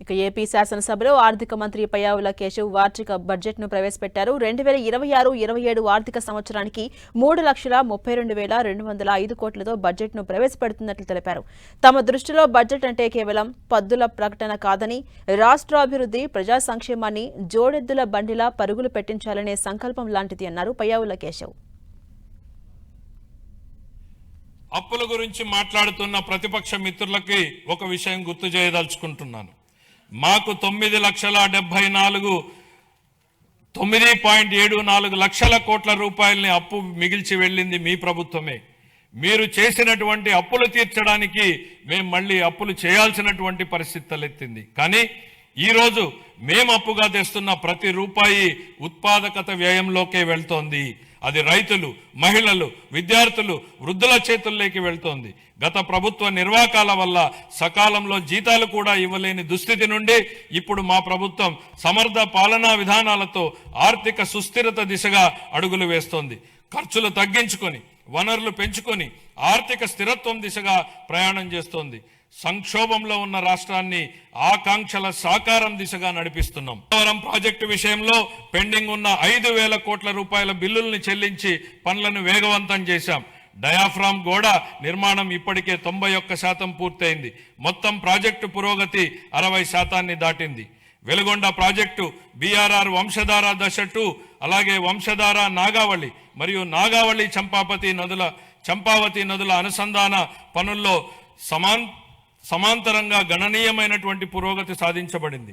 ఇక ఏపీ శాసనసభలో ఆర్థిక మంత్రి పయ్యావుల కేశవ్ వార్షిక బడ్జెట్ను ప్రవేశపెట్టారు. 2026-27 ఆర్థిక సంవత్సరానికి 3,32,205 కోట్లతో బడ్జెట్ను ప్రవేశపెడుతున్నట్లు తెలిపారు. తమ దృష్టిలో బడ్జెట్ అంటే కేవలం పద్దుల ప్రకటన కాదని రాష్ట్రాభివృద్ధి, ప్రజా సంక్షేమాన్ని జోడెద్దుల బండిలా పరుగులు పెట్టించాలనే సంకల్పం లాంటిది అన్నారు పయ్యావుల కేశవ్. అప్పుల గురించి మాట్లాడుతున్న ప్రతిపక్ష మిత్రులకి ఒక విషయం గుర్తు చేయదలుచుకుంటున్నాను. మాకు 9,74 లక్షల కోట్ల రూపాయలని అప్పు మిగిల్చి వెళ్ళింది మీ ప్రభుత్వమే. మీరు చేసినటువంటి అప్పులు తీర్చడానికి మేము మళ్ళీ అప్పులు చేయాల్సినటువంటి పరిస్థితి తలెత్తింది. కానీ ఈరోజు మేము అప్పుగా తెస్తున్న ప్రతి రూపాయి ఉత్పాదకత వ్యయంలోకే వెళ్తోంది. అది రైతులు, మహిళలు, విద్యార్థులు, వృద్ధుల చేతుల్లోకి వెళ్తోంది. గత ప్రభుత్వ నిర్వాకాల వల్ల సకాలంలో జీతాలు కూడా ఇవ్వలేని దుస్థితి నుండి ఇప్పుడు మా ప్రభుత్వం సమర్థ పాలనా విధానాలతో ఆర్థిక సుస్థిరత దిశగా అడుగులు వేస్తోంది. ఖర్చులు తగ్గించుకొని, వనరులు పెంచుకొని ఆర్థిక స్థిరత్వం దిశగా ప్రయాణం చేస్తోంది. సంక్షోభంలో ఉన్న రాష్ట్రాన్ని ఆకాంక్షల సాకారం దిశగా నడిపిస్తున్నాం. పోలవరం ప్రాజెక్టు విషయంలో పెండింగ్ ఉన్న 5,000 కోట్ల రూపాయల బిల్లుల్ని చెల్లించి పనులను వేగవంతం చేశాం. డయాఫ్రామ్ గోడ నిర్మాణం ఇప్పటికే 91% పూర్తయింది. మొత్తం ప్రాజెక్టు పురోగతి 60% దాటింది. వెలుగొండ ప్రాజెక్టు BRR వంశధార దశ 2, అలాగే వంశధార నాగావళి మరియు నాగావళి చంపావతి నదుల అనుసంధాన పనుల్లో సమాంతరంగా గణనీయమైనటువంటి పురోగతి సాధించబడింది.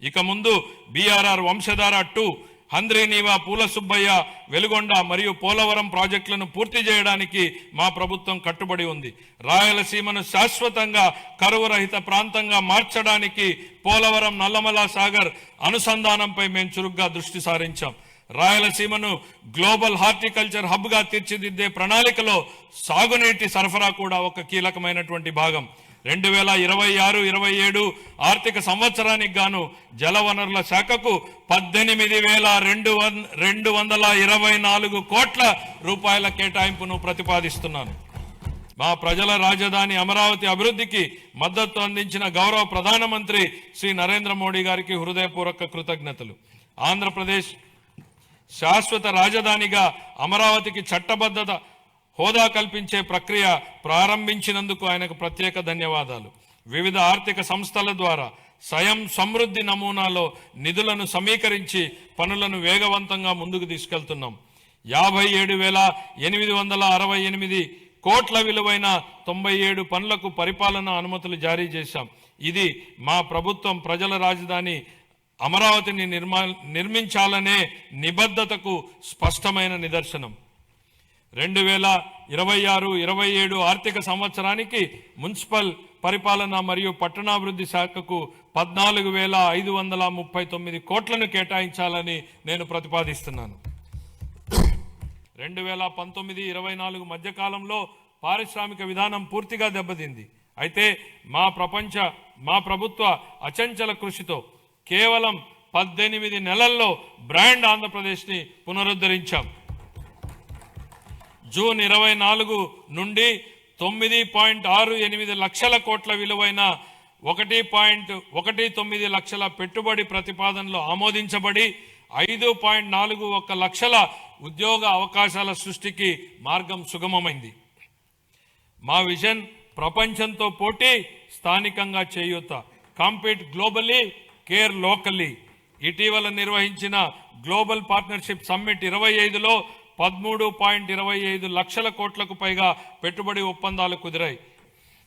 ఇక ముందు BRR వంశధార 2, హంద్రీనీవా, పూల సుబ్బయ్య, వెలుగొండ మరియు పోలవరం ప్రాజెక్టులను పూర్తి చేయడానికి మా ప్రభుత్వం కట్టుబడి ఉంది. రాయలసీమను శాశ్వతంగా కరువు రహిత ప్రాంతంగా మార్చడానికి పోలవరం, నల్లమల సాగర్ అనుసంధానంపై మేము చురుగ్గా దృష్టి సారించాం. రాయలసీమను గ్లోబల్ హార్టికల్చర్ హబ్గా తీర్చిదిద్దే ప్రణాళికలో సాగునీటి సరఫరా కూడా ఒక కీలకమైనటువంటి భాగం. 2026-27 ఆర్థిక సంవత్సరానికి గాను జలవనరుల శాఖకు 18,224 కోట్ల రూపాయల కేటాయింపును ప్రతిపాదిస్తున్నాను. మా ప్రజల రాజధాని అమరావతి అభివృద్ధికి మద్దతు అందించిన గౌరవ ప్రధానమంత్రి శ్రీ నరేంద్ర మోడీ గారికి హృదయపూర్వక కృతజ్ఞతలు. ఆంధ్రప్రదేశ్ శాశ్వత రాజధానిగా అమరావతికి చట్టబద్ధత హోదా కల్పించే ప్రక్రియ ప్రారంభించినందుకు ఆయనకు ప్రత్యేక ధన్యవాదాలు. వివిధ ఆర్థిక సంస్థల ద్వారా స్వయం సమృద్ధి నమూనాలో నిధులను సమీకరించి పనులను వేగవంతంగా ముందుకు తీసుకెళ్తున్నాం. 57,868 కోట్ల విలువైన 97 పనులకు పరిపాలనా అనుమతులు జారీ చేశాం. ఇది మా ప్రభుత్వం ప్రజల రాజధాని అమరావతిని నిర్మించాలనే నిబద్ధతకు స్పష్టమైన నిదర్శనం. 2026-27 ఆర్థిక సంవత్సరానికి మున్సిపల్ పరిపాలన మరియు పట్టణాభివృద్ధి శాఖకు 14,539 కోట్లను కేటాయించాలని నేను ప్రతిపాదిస్తున్నాను. 2019-24 మధ్యకాలంలో పారిశ్రామిక విధానం పూర్తిగా దెబ్బతింది. అయితే మా ప్రభుత్వ అచంచల కృషితో కేవలం 18 నెలల్లో బ్రాండ్ ఆంధ్రప్రదేశ్ని పునరుద్ధరించాం. జూన్ 24 నుండి 9.68 లక్షల కోట్ల విలువైన 1.19 లక్షల పెట్టుబడి ప్రతిపాదనలు ఆమోదించబడి 5.41 లక్షల ఉద్యోగ అవకాశాల సృష్టికి మార్గం సుగమమైంది. మా విజన్ ప్రపంచంతో పోటీ, స్థానికంగా చేయూత. Compete globally, care locally. ఇటీవల నిర్వహించిన గ్లోబల్ పార్ట్నర్షిప్ సమ్మిట్ 25లో 13.25 లక్షల కోట్లకు పైగా పెట్టుబడి ఒప్పందాలు కుదిరాయి.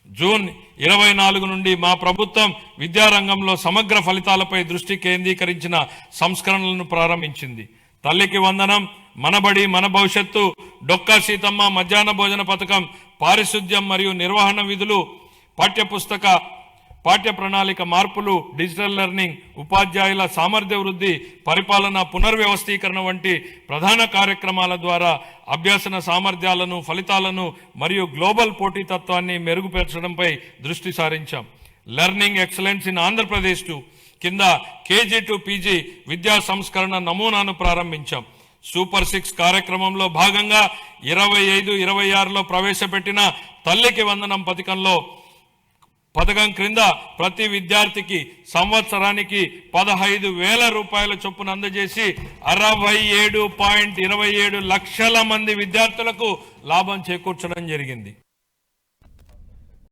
జూన్ 24 నుండి మా ప్రభుత్వం విద్యారంగంలో సమగ్ర ఫలితాలపై దృష్టి కేంద్రీకరించిన సంస్కరణలను ప్రారంభించింది. తల్లికి వందనం, మనబడి మన భవిష్యత్తు, డొక్కా సీతమ్మ మధ్యాహ్న భోజన పథకం, పారిశుద్ధ్యం మరియు నిర్వహణ విధులు, పాఠ్య ప్రణాళిక మార్పులు, డిజిటల్ లెర్నింగ్, ఉపాధ్యాయుల సామర్థ్య వృద్ధి, పరిపాలన పునర్వ్యవస్థీకరణ వంటి ప్రధాన కార్యక్రమాల ద్వారా అభ్యసన సామర్థ్యాలను, ఫలితాలను మరియు గ్లోబల్ పోటీతత్వాన్ని మెరుగుపరచడంపై దృష్టి సారించాం. లెర్నింగ్ ఎక్సలెన్స్ ఇన్ ఆంధ్రప్రదేశ్ కింద KG to PG విద్యా సంస్కరణ నమూనాను ప్రారంభించాం. సూపర్ 6 కార్యక్రమంలో భాగంగా 25-26లో ప్రవేశపెట్టిన తల్లికి వందనం పథకంలో పథకం క్రింద ప్రతి విద్యార్థికి సంవత్సరానికి 15,000 రూపాయల చొప్పున అందజేసి 67.27 లక్షల మంది విద్యార్థులకు లాభం చేకూర్చడం జరిగింది.